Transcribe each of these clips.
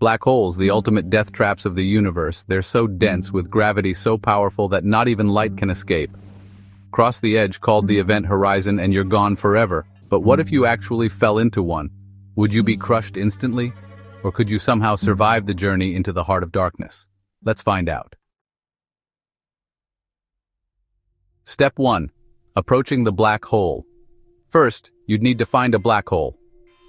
Black holes, the ultimate death traps of the universe, they're so dense with gravity so powerful that not even light can escape. Cross the edge called the event horizon and you're gone forever. But what if you actually fell into one? Would you be crushed instantly? Or could you somehow survive the journey into the heart of darkness? Let's find out. Step 1. Approaching the black hole. First, you'd need to find a black hole.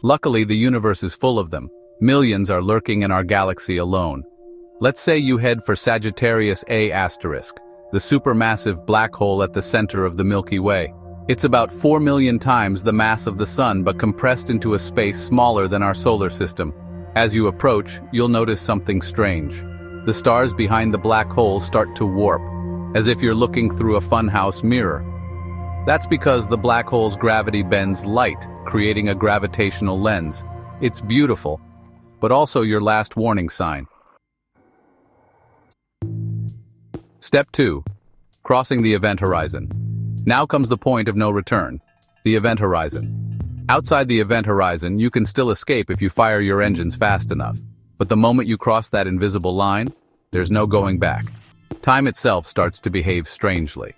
Luckily, the universe is full of them. Millions are lurking in our galaxy alone. Let's say you head for Sagittarius A*, the supermassive black hole at the center of the Milky Way. It's about 4 million times the mass of the Sun, but compressed into a space smaller than our solar system. As you approach, you'll notice something strange. The stars behind the black hole start to warp, as if you're looking through a funhouse mirror. That's because the black hole's gravity bends light, creating a gravitational lens. It's beautiful, but also your last warning sign. Step 2. Crossing the event horizon. Now comes the point of no return, the event horizon. Outside the event horizon, you can still escape if you fire your engines fast enough. But the moment you cross that invisible line, there's no going back. Time itself starts to behave strangely.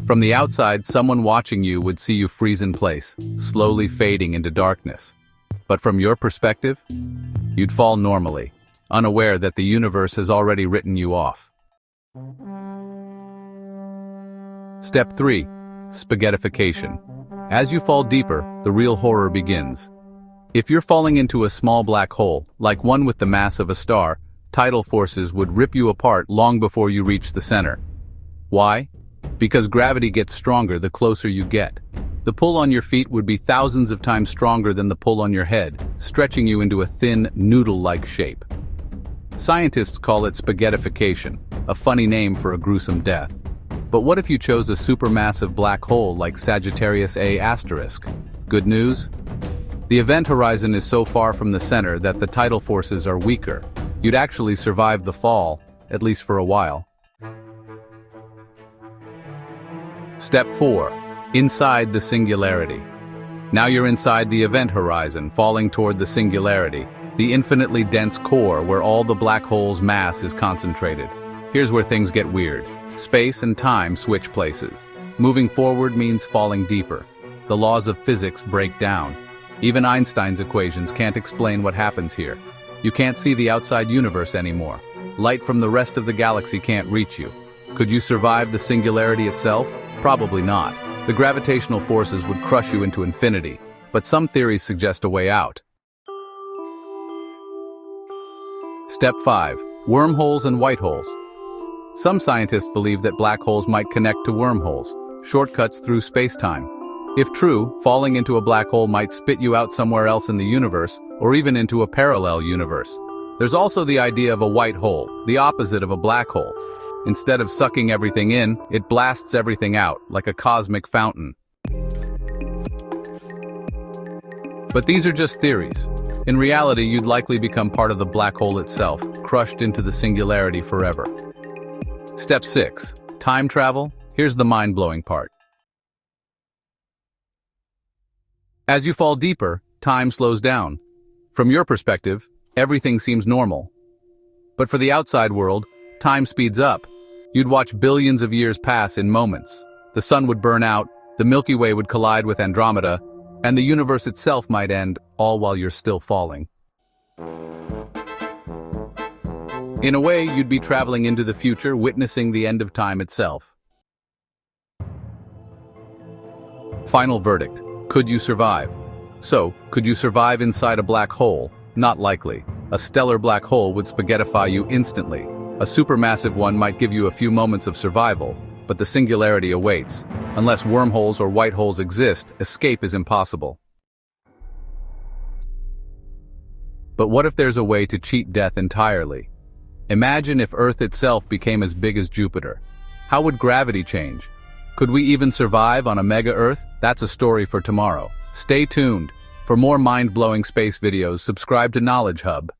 From the outside, someone watching you would see you freeze in place, slowly fading into darkness. But from your perspective, you'd fall normally, unaware that the universe has already written you off. Step 3. Spaghettification. As you fall deeper, the real horror begins. If you're falling into a small black hole, like one with the mass of a star, tidal forces would rip you apart long before you reach the center. Why? Because gravity gets stronger the closer you get. The pull on your feet would be thousands of times stronger than the pull on your head, stretching you into a thin, noodle-like shape. Scientists call it spaghettification, a funny name for a gruesome death. But what if you chose a supermassive black hole like Sagittarius A*? Good news? The event horizon is so far from the center that the tidal forces are weaker. You'd actually survive the fall, at least for a while. Step 4. Inside the singularity. Now you're inside the event horizon, falling toward the singularity, the infinitely dense core where all the black hole's mass is concentrated. Here's where things get weird. Space and time switch places. Moving forward means falling deeper. The laws of physics break down. Even Einstein's equations can't explain what happens here. You can't see the outside universe anymore. Light from the rest of the galaxy can't reach you. Could you survive the singularity itself? Probably not. The gravitational forces would crush you into infinity, but some theories suggest a way out. Step 5. Wormholes and white holes. Some scientists believe that black holes might connect to wormholes, shortcuts through space-time. If true, falling into a black hole might spit you out somewhere else in the universe, or even into a parallel universe. There's also the idea of a white hole, the opposite of a black hole. Instead of sucking everything in, it blasts everything out, like a cosmic fountain. But these are just theories. In reality, you'd likely become part of the black hole itself, crushed into the singularity forever. Step 6. Time travel. Here's the mind-blowing part. As you fall deeper, time slows down. From your perspective, everything seems normal. But for the outside world, time speeds up. You'd watch billions of years pass in moments. The sun would burn out, the Milky Way would collide with Andromeda, and the universe itself might end, all while you're still falling. In a way, you'd be traveling into the future, witnessing the end of time itself. Final verdict. Could you survive? So, could you survive inside a black hole? Not likely. A stellar black hole would spaghettify you instantly. A supermassive one might give you a few moments of survival, but the singularity awaits. Unless wormholes or white holes exist, escape is impossible. But what if there's a way to cheat death entirely? Imagine if Earth itself became as big as Jupiter. How would gravity change? Could we even survive on a mega-Earth? That's a story for tomorrow. Stay tuned. For more mind-blowing space videos, subscribe to Knowledge Hub.